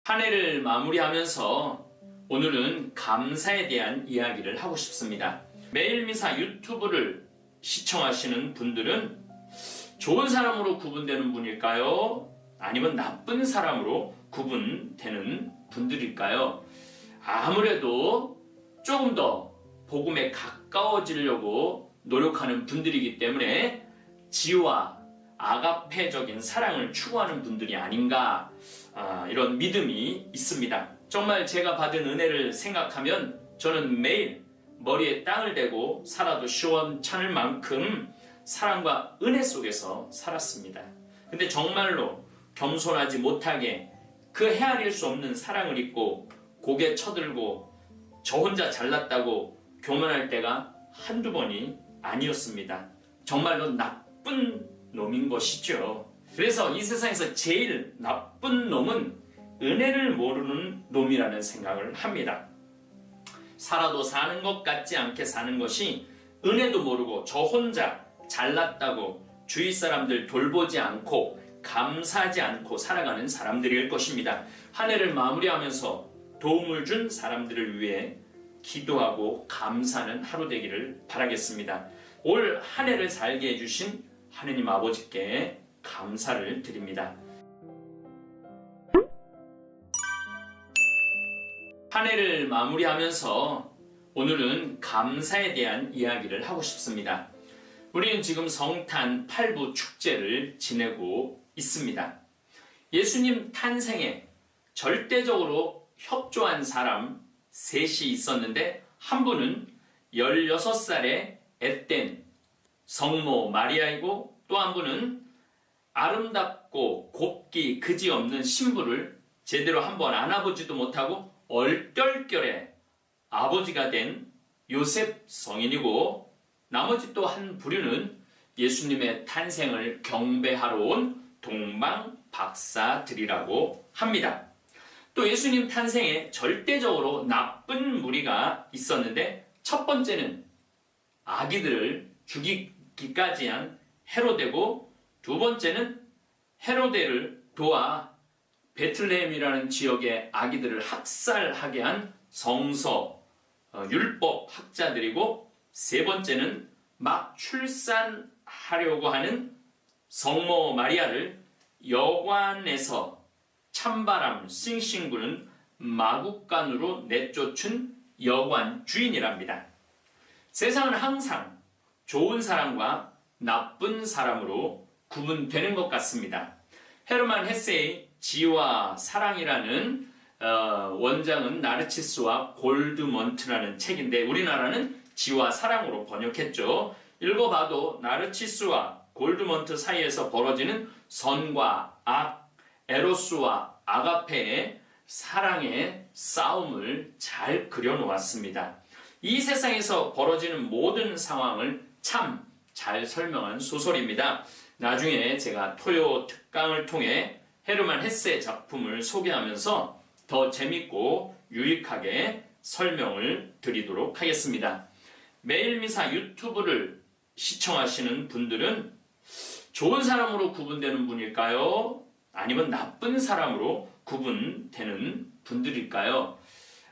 한 해를 마무리하면서 오늘은 감사에 대한 이야기를 하고 싶습니다. 매일 미사 유튜브를 시청하시는 분들은 좋은 사람으로 구분되는 분일까요? 아니면 나쁜 사람으로 구분되는 분들일까요? 아무래도 조금 더 복음에 가까워지려고 노력하는 분들이기 때문에 지와 아가페적인 사랑을 추구하는 분들이 아닌가, 이런 믿음이 있습니다. 정말 제가 받은 은혜를 생각하면 저는 매일 머리에 땅을 대고 살아도 시원찮을 만큼 사랑과 은혜 속에서 살았습니다. 근데 정말로 겸손하지 못하게 그 헤아릴 수 없는 사랑을 잊고 고개 쳐들고 저 혼자 잘났다고 교만할 때가 한두 번이 아니었습니다. 정말로 나쁜 놈인 것이죠. 그래서 이 세상에서 제일 나쁜 놈은 은혜를 모르는 놈이라는 생각을 합니다. 살아도 사는 것 같지 않게 사는 것이 은혜도 모르고 저 혼자 잘났다고 주위 사람들 돌보지 않고 감사하지 않고 살아가는 사람들일 것입니다. 한 해를 마무리하면서 도움을 준 사람들을 위해 기도하고 감사하는 하루 되기를 바라겠습니다. 올 한 해를 살게 해주신 하느님 아버지께 감사를 드립니다. 한 해를 마무리하면서 오늘은 감사에 대한 이야기를 하고 싶습니다. 우리는 지금 성탄 8부 축제를 지내고 있습니다. 예수님 탄생에 절대적으로 협조한 사람 셋이 있었는데, 한 분은 16살의 앳된 성모 마리아이고, 또 한 분은 아름답고 곱기 그지없는 신부를 제대로 한번 안아보지도 못하고 얼떨결에 아버지가 된 요셉 성인이고, 나머지 또 한 부류는 예수님의 탄생을 경배하러 온 동방 박사들이라고 합니다. 또 예수님 탄생에 절대적으로 나쁜 무리가 있었는데, 첫 번째는 아기들을 죽이기까지 한 헤로데고, 두 번째는 헤로데를 도와 베틀레헴이라는 지역의 아기들을 학살하게 한 성서 율법 학자들이고, 세 번째는 막 출산하려고 하는 성모 마리아를 여관에서 찬바람 싱싱 부는 마국간으로 내쫓은 여관 주인이랍니다. 세상은 항상 좋은 사람과 나쁜 사람으로 구분되는 것 같습니다. 헤르만 헤세의 지와 사랑이라는 원장은 나르치스와 골드먼트라는 책인데, 우리나라는 지와 사랑으로 번역했죠. 읽어봐도 나르치스와 골드먼트 사이에서 벌어지는 선과 악, 에로스와 아가페의 사랑의 싸움을 잘 그려놓았습니다. 이 세상에서 벌어지는 모든 상황을 참 잘 설명한 소설입니다. 나중에 제가 토요 특강을 통해 헤르만 헤세 작품을 소개하면서 더 재밌고 유익하게 설명을 드리도록 하겠습니다. 매일 미사 유튜브를 시청하시는 분들은 좋은 사람으로 구분되는 분일까요? 아니면 나쁜 사람으로 구분되는 분들일까요?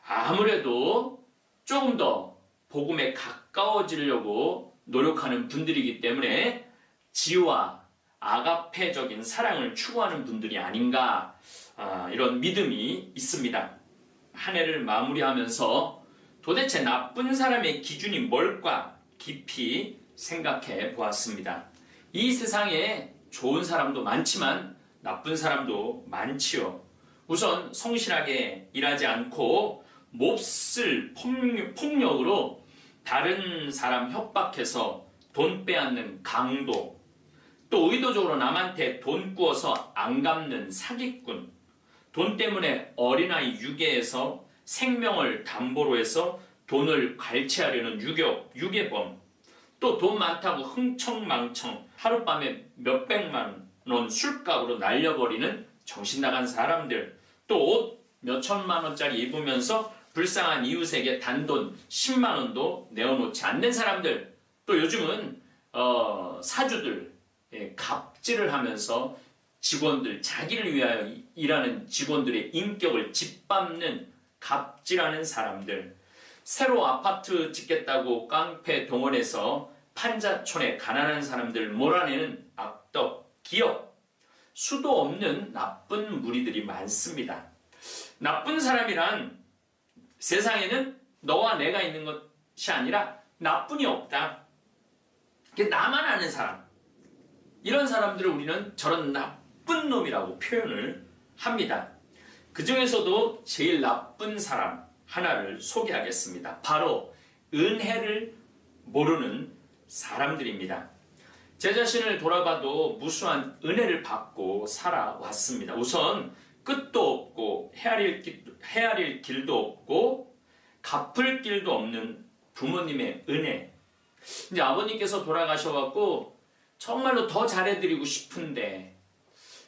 아무래도 조금 더 복음에 가까워지려고 노력하는 분들이기 때문에 지와 아가페적인 사랑을 추구하는 분들이 아닌가, 이런 믿음이 있습니다. 한 해를 마무리하면서 도대체 나쁜 사람의 기준이 뭘까 깊이 생각해 보았습니다. 이 세상에 좋은 사람도 많지만 나쁜 사람도 많지요. 우선 성실하게 일하지 않고 몹쓸 폭력으로 다른 사람 협박해서 돈 빼앗는 강도, 또 의도적으로 남한테 돈 꾸어서 안 갚는 사기꾼, 돈 때문에 어린아이 유괴해서 생명을 담보로 해서 돈을 갈취하려는 유괴범, 또 돈 많다고 흥청망청 하룻밤에 몇백만 원 술값으로 날려버리는 정신나간 사람들, 또 옷 몇천만 원짜리 입으면서 불쌍한 이웃에게 단돈 10만 원도 내어놓지 않는 사람들, 또 요즘은 사주들 갑질을 하면서 직원들 자기를 위하여 일하는 직원들의 인격을 짓밟는 갑질하는 사람들, 새로 아파트 짓겠다고 깡패 동원해서 판자촌에 가난한 사람들 몰아내는 악덕 기업, 수도 없는 나쁜 무리들이 많습니다. 나쁜 사람이란 세상에는 너와 내가 있는 것이 아니라 나뿐이 없다. 나만 아는 사람, 이런 사람들을 우리는 저런 나쁜 놈이라고 표현을 합니다. 그 중에서도 제일 나쁜 사람 하나를 소개하겠습니다. 바로 은혜를 모르는 사람들입니다. 제 자신을 돌아봐도 무수한 은혜를 받고 살아왔습니다. 우선 끝도 없고 헤아릴 길도 없고 갚을 길도 없는 부모님의 은혜. 이제 아버님께서 돌아가셔갖고 정말로 더 잘해드리고 싶은데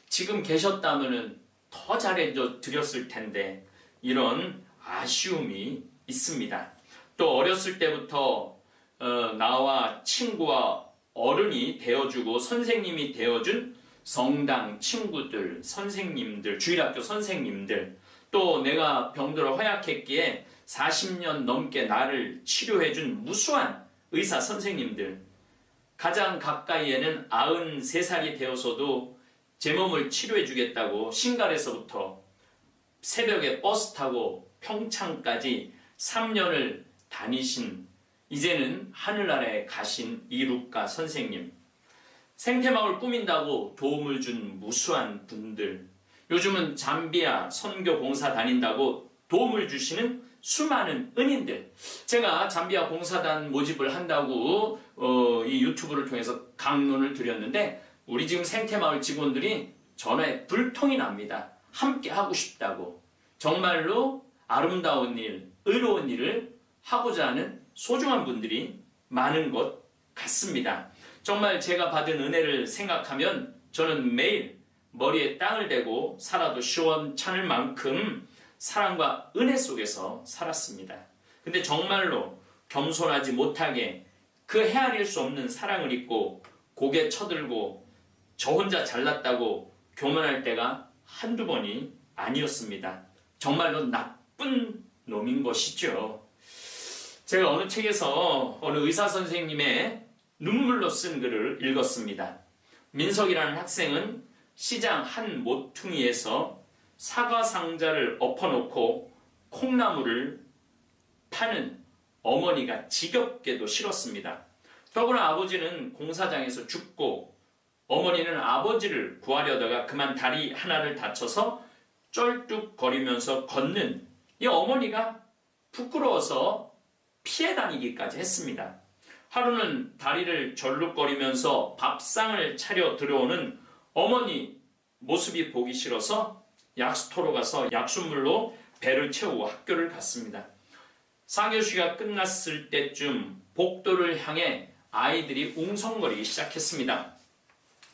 지금 계셨다면은 더 잘해드렸을 텐데 이런 아쉬움이 있습니다. 또 어렸을 때부터 나와 친구와 어른이 되어주고 선생님이 되어준 성당 친구들, 선생님들, 주일학교 선생님들, 또 내가 병들어 허약했기에 40년 넘게 나를 치료해준 무수한 의사 선생님들, 가장 가까이에는 93살이 되어서도 제 몸을 치료해주겠다고 신갈에서부터 새벽에 버스 타고 평창까지 3년을 다니신 이제는 하늘나라에 가신 이루카 선생님, 생태마을 꾸민다고 도움을 준 무수한 분들, 요즘은 잠비아 선교 봉사 다닌다고 도움을 주시는 수많은 은인들. 제가 잠비아 봉사단 모집을 한다고 이 유튜브를 통해서 강론을 드렸는데 우리 지금 생태마을 직원들이 전화에 불통이 납니다. 함께 하고 싶다고. 정말로 아름다운 일, 의로운 일을 하고자 하는 소중한 분들이 많은 것 같습니다. 정말 제가 받은 은혜를 생각하면 저는 매일 머리에 땅을 대고 살아도 시원찮을 만큼 사랑과 은혜 속에서 살았습니다. 근데 정말로 겸손하지 못하게 그 헤아릴 수 없는 사랑을 잊고 고개 쳐들고 저 혼자 잘났다고 교만할 때가 한두 번이 아니었습니다. 정말로 나쁜 놈인 것이죠. 제가 어느 책에서 어느 의사 선생님의 눈물로 쓴 글을 읽었습니다. 민석이라는 학생은 시장 한 모퉁이에서 사과 상자를 엎어놓고 콩나물을 파는 어머니가 지겹게도 싫었습니다. 더구나 아버지는 공사장에서 죽고 어머니는 아버지를 구하려다가 그만 다리 하나를 다쳐서 쩔뚝거리면서 걷는 이 어머니가 부끄러워서 피해 다니기까지 했습니다. 하루는 다리를 절룩거리면서 밥상을 차려 들어오는 어머니 모습이 보기 싫어서 약수터로 가서 약수물로 배를 채우고 학교를 갔습니다. 4교시가 끝났을 때쯤 복도를 향해 아이들이 웅성거리기 시작했습니다.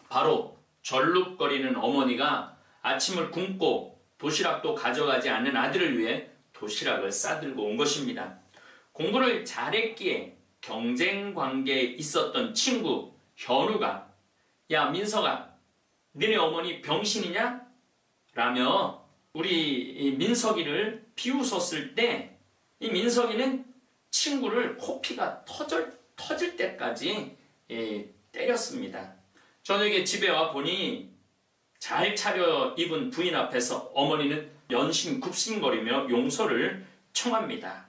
바로 절룩거리는 어머니가 아침을 굶고 도시락도 가져가지 않는 아들을 위해 도시락을 싸들고 온 것입니다. 공부를 잘했기에 경쟁 관계에 있었던 친구 현우가 야 민석아 너네 어머니 병신이냐? 라며 우리 민석이를 비웃었을 때 이 민석이는 친구를 코피가 터질 때까지 때렸습니다. 저녁에 집에 와 보니 잘 차려 입은 부인 앞에서 어머니는 연신굽신거리며 용서를 청합니다.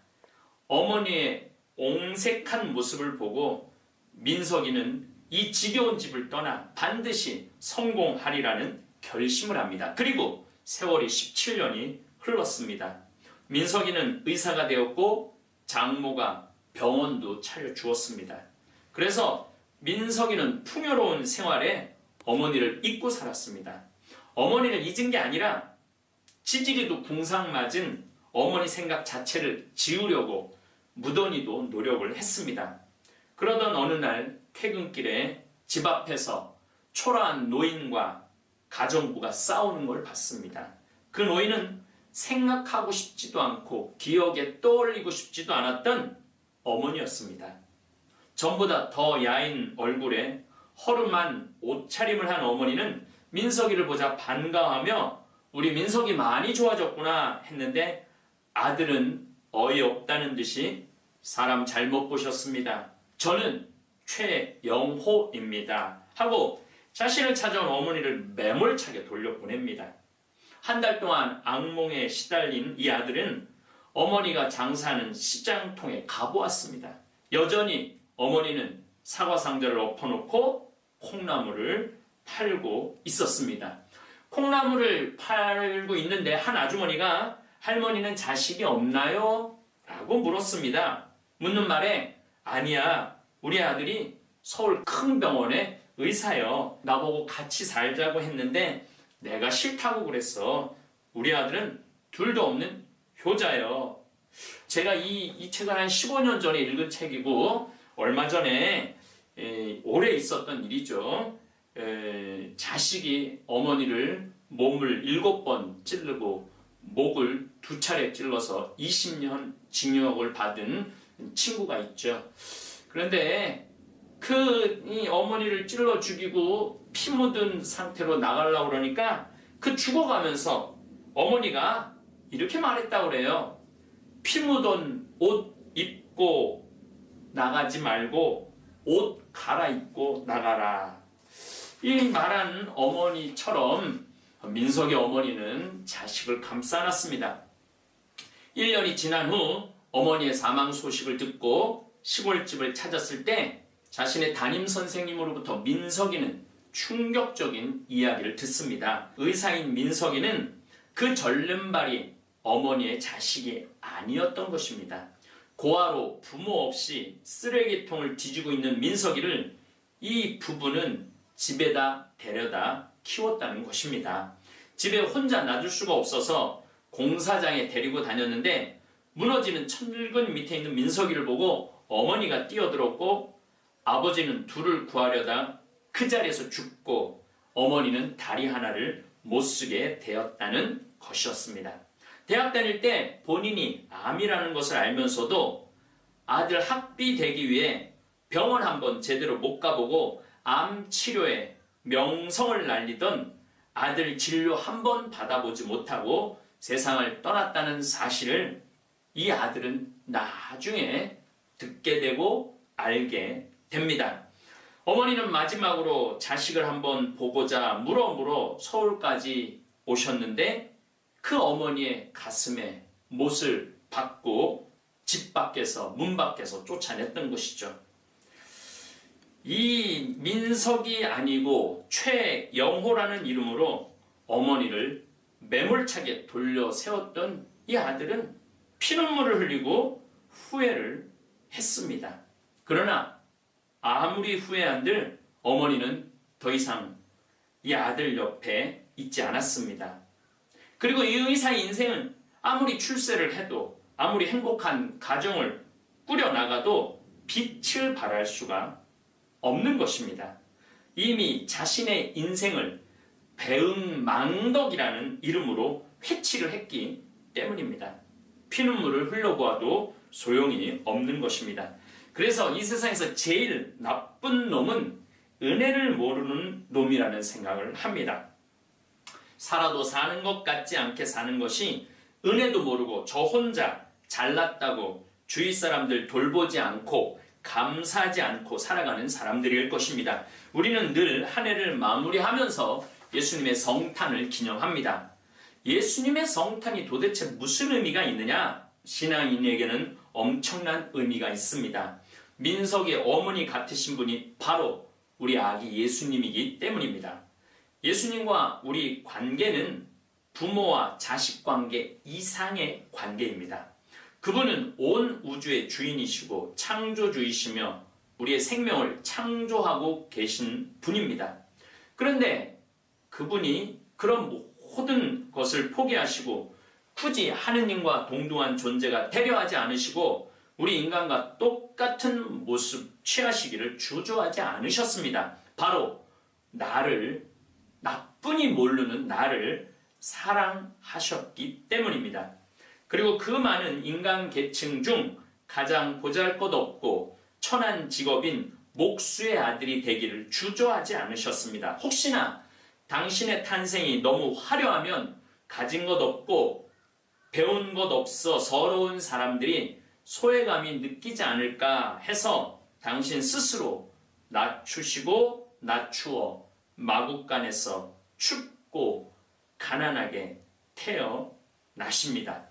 어머니의 옹색한 모습을 보고 민석이는 이 지겨운 집을 떠나 반드시 성공하리라는 결심을 합니다. 그리고 세월이 17년이 흘렀습니다. 민석이는 의사가 되었고 장모가 병원도 차려주었습니다. 그래서 민석이는 풍요로운 생활에 어머니를 잊고 살았습니다. 어머니를 잊은 게 아니라 지지리도 궁상맞은 어머니 생각 자체를 지우려고 무던히도 노력을 했습니다. 그러던 어느 날 퇴근길에 집 앞에서 초라한 노인과 가정부가 싸우는 걸 봤습니다. 그 노인은 생각하고 싶지도 않고 기억에 떠올리고 싶지도 않았던 어머니였습니다. 전보다 더 야인 얼굴에 허름한 옷차림을 한 어머니는 민석이를 보자 반가워하며 우리 민석이 많이 좋아졌구나 했는데 아들은 어이없다는 듯이 사람 잘못 보셨습니다. 저는 최영호입니다. 하고 자신을 찾아온 어머니를 매몰차게 돌려보냅니다. 한 달 동안 악몽에 시달린 이 아들은 어머니가 장사하는 시장통에 가보았습니다. 여전히 어머니는 사과 상자를 엎어놓고 콩나물을 팔고 있었습니다. 콩나물을 팔고 있는데 한 아주머니가 할머니는 자식이 없나요? 라고 물었습니다. 묻는 말에 아니야, 우리 아들이 서울 큰 병원의 의사여. 나보고 같이 살자고 했는데 내가 싫다고 그랬어. 우리 아들은 둘도 없는 효자여. 제가 이 책은 한 15년 전에 읽은 책이고 얼마 전에 오래 있었던 일이죠. 자식이 어머니를 몸을 7번 찌르고 목을 2차례 찔러서 20년 징역을 받은 친구가 있죠. 그런데 이 어머니를 찔러 죽이고 피 묻은 상태로 나가려고 그러니까 그 죽어가면서 어머니가 이렇게 말했다고 그래요. 피 묻은 옷 입고 나가지 말고 옷 갈아입고 나가라. 이 말한 어머니처럼 민석의 어머니는 자식을 감싸 안았습니다. 1년이 지난 후 어머니의 사망 소식을 듣고 시골집을 찾았을 때 자신의 담임 선생님으로부터 민석이는 충격적인 이야기를 듣습니다. 의사인 민석이는 그 절름발이 어머니의 자식이 아니었던 것입니다. 고아로 부모 없이 쓰레기통을 뒤지고 있는 민석이를 이 부부는 집에다 데려다 키웠다는 것입니다. 집에 혼자 놔둘 수가 없어서 공사장에 데리고 다녔는데 무너지는 천근 밑에 있는 민석이를 보고 어머니가 뛰어들었고 아버지는 둘을 구하려다 그 자리에서 죽고 어머니는 다리 하나를 못 쓰게 되었다는 것이었습니다. 대학 다닐 때 본인이 암이라는 것을 알면서도 아들 학비 대기 위해 병원 한번 제대로 못 가보고 암 치료에 명성을 날리던 아들 진료 한번 받아보지 못하고 세상을 떠났다는 사실을 이 아들은 나중에 듣게 되고 알게 됩니다. 어머니는 마지막으로 자식을 한번 보고자 물어 서울까지 오셨는데 그 어머니의 가슴에 못을 박고 집 밖에서 문 밖에서 쫓아냈던 것이죠. 이 민석이 아니고 최영호라는 이름으로 어머니를 매몰차게 돌려 세웠던 이 아들은 피눈물을 흘리고 후회를 했습니다. 그러나 아무리 후회한들 어머니는 더 이상 이 아들 옆에 있지 않았습니다. 그리고 이 의사의 인생은 아무리 출세를 해도 아무리 행복한 가정을 꾸려나가도 빛을 발할 수가 없는 것입니다. 이미 자신의 인생을 배은망덕이라는 이름으로 회치를 했기 때문입니다. 피눈물을 흘려보아도 소용이 없는 것입니다. 그래서 이 세상에서 제일 나쁜 놈은 은혜를 모르는 놈이라는 생각을 합니다. 살아도 사는 것 같지 않게 사는 것이 은혜도 모르고 저 혼자 잘났다고 주위 사람들 돌보지 않고 감사하지 않고 살아가는 사람들일 것입니다. 우리는 늘 한 해를 마무리하면서 예수님의 성탄을 기념합니다. 예수님의 성탄이 도대체 무슨 의미가 있느냐? 신앙인에게는 엄청난 의미가 있습니다. 민석의 어머니 같으신 분이 바로 우리 아기 예수님이기 때문입니다. 예수님과 우리 관계는 부모와 자식 관계 이상의 관계입니다. 그분은 온 우주의 주인이시고 창조주이시며 우리의 생명을 창조하고 계신 분입니다. 그런데 그분이 그런 모든 것을 포기하시고 굳이 하느님과 동등한 존재가 되려 하지 않으시고 우리 인간과 똑같은 모습 취하시기를 주저하지 않으셨습니다. 바로 나를, 나뿐이 모르는 나를 사랑하셨기 때문입니다. 그리고 그 많은 인간 계층 중 가장 보잘것없고 천한 직업인 목수의 아들이 되기를 주저하지 않으셨습니다. 혹시나 당신의 탄생이 너무 화려하면 가진 것 없고 배운 것 없어 서러운 사람들이 소외감이 느끼지 않을까 해서 당신 스스로 낮추시고 낮추어 마국간에서 춥고 가난하게 태어나십니다.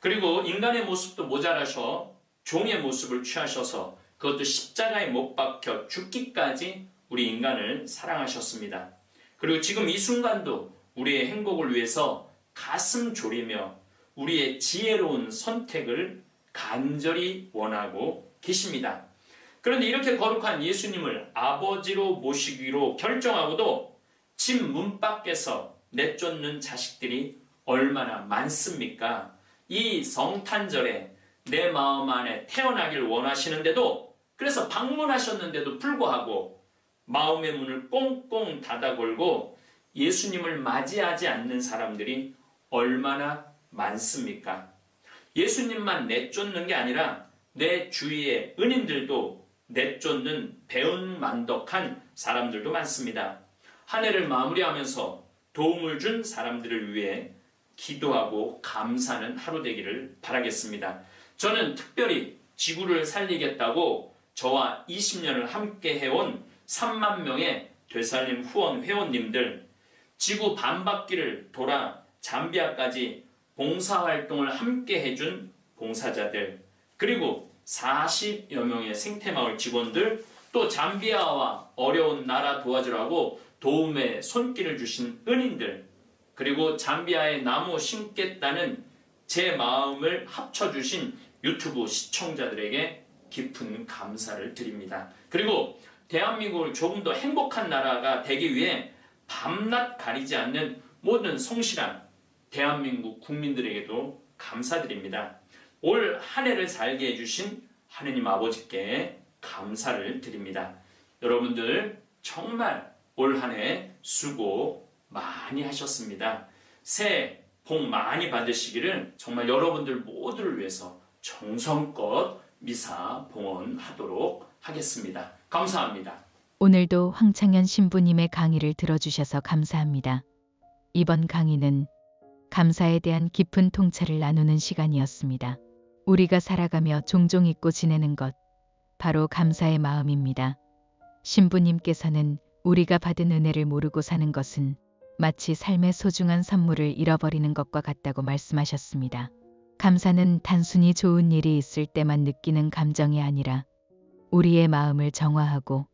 그리고 인간의 모습도 모자라셔 종의 모습을 취하셔서 그것도 십자가에 못 박혀 죽기까지 우리 인간을 사랑하셨습니다. 그리고 지금 이 순간도 우리의 행복을 위해서 가슴 졸이며 우리의 지혜로운 선택을 간절히 원하고 계십니다. 그런데 이렇게 거룩한 예수님을 아버지로 모시기로 결정하고도 집 문 밖에서 내쫓는 자식들이 얼마나 많습니까? 이 성탄절에 내 마음 안에 태어나길 원하시는데도, 그래서 방문하셨는데도 불구하고 마음의 문을 꽁꽁 닫아 걸고 예수님을 맞이하지 않는 사람들이 얼마나 많습니까? 예수님만 내쫓는 게 아니라 내 주위의 은인들도 내쫓는 배은만덕한 사람들도 많습니다. 한 해를 마무리하면서 도움을 준 사람들을 위해 기도하고 감사하는 하루 되기를 바라겠습니다. 저는 특별히 지구를 살리겠다고 저와 20년을 함께 해온 3만 명의 되살림 후원 회원님들, 지구 반바퀴를 돌아 잠비아까지 봉사활동을 함께 해준 봉사자들, 그리고 40여 명의 생태마을 직원들, 또 잠비아와 어려운 나라 도와주라고 도움의 손길을 주신 은인들, 그리고 잠비아에 나무 심겠다는 제 마음을 합쳐주신 유튜브 시청자들에게 깊은 감사를 드립니다. 그리고 대한민국을 조금 더 행복한 나라가 되기 위해 밤낮 가리지 않는 모든 성실한 대한민국 국민들에게도 감사드립니다. 올 한 해를 살게 해주신 하느님 아버지께 감사를 드립니다. 여러분들 정말 올 한 해 수고 많이 하셨습니다. 새해 복 많이 받으시기를 정말 여러분들 모두를 위해서 정성껏 미사 봉헌하도록 하겠습니다. 감사합니다. 오늘도 황창현 신부님의 강의를 들어주셔서 감사합니다. 이번 강의는 감사에 대한 깊은 통찰을 나누는 시간이었습니다. 우리가 살아가며 종종 잊고 지내는 것, 바로 감사의 마음입니다. 신부님께서는 우리가 받은 은혜를 모르고 사는 것은 마치 삶의 소중한 선물을 잃어버리는 것과 같다고 말씀하셨습니다. 감사는 단순히 좋은 일이 있을 때만 느끼는 감정이 아니라 우리의 마음을 정화하고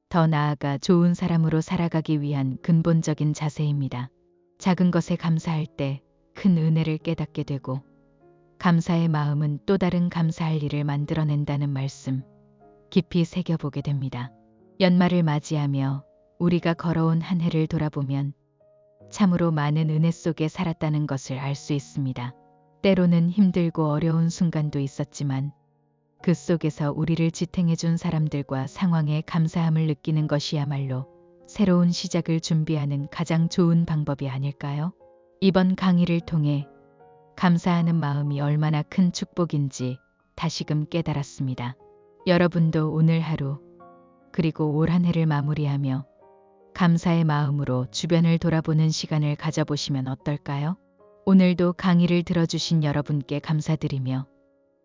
더 나아가 좋은 사람으로 살아가기 위한 근본적인 자세입니다. 작은 것에 감사할 때 큰 은혜를 깨닫게 되고, 감사의 마음은 또 다른 감사할 일을 만들어낸다는 말씀, 깊이 새겨보게 됩니다. 연말을 맞이하며 우리가 걸어온 한 해를 돌아보면 참으로 많은 은혜 속에 살았다는 것을 알 수 있습니다. 때로는 힘들고 어려운 순간도 있었지만 그 속에서 우리를 지탱해준 사람들과 상황에 감사함을 느끼는 것이야말로 새로운 시작을 준비하는 가장 좋은 방법이 아닐까요? 이번 강의를 통해 감사하는 마음이 얼마나 큰 축복인지 다시금 깨달았습니다. 여러분도 오늘 하루, 그리고 올 한 해를 마무리하며 감사의 마음으로 주변을 돌아보는 시간을 가져보시면 어떨까요? 오늘도 강의를 들어주신 여러분께 감사드리며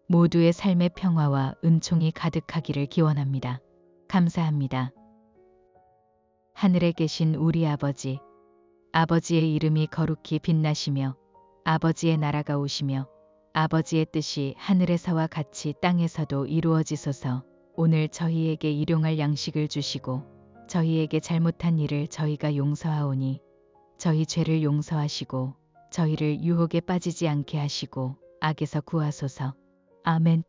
모두의 삶의 평화와 은총이 가득하기를 기원합니다. 감사합니다. 하늘에 계신 우리 아버지, 아버지의 이름이 거룩히 빛나시며 아버지의 나라가 오시며 아버지의 뜻이 하늘에서와 같이 땅에서도 이루어지소서. 오늘 저희에게 일용할 양식을 주시고 저희에게 잘못한 일을 저희가 용서하오니 저희 죄를 용서하시고 저희를 유혹에 빠지지 않게 하시고 악에서 구하소서. 아멘.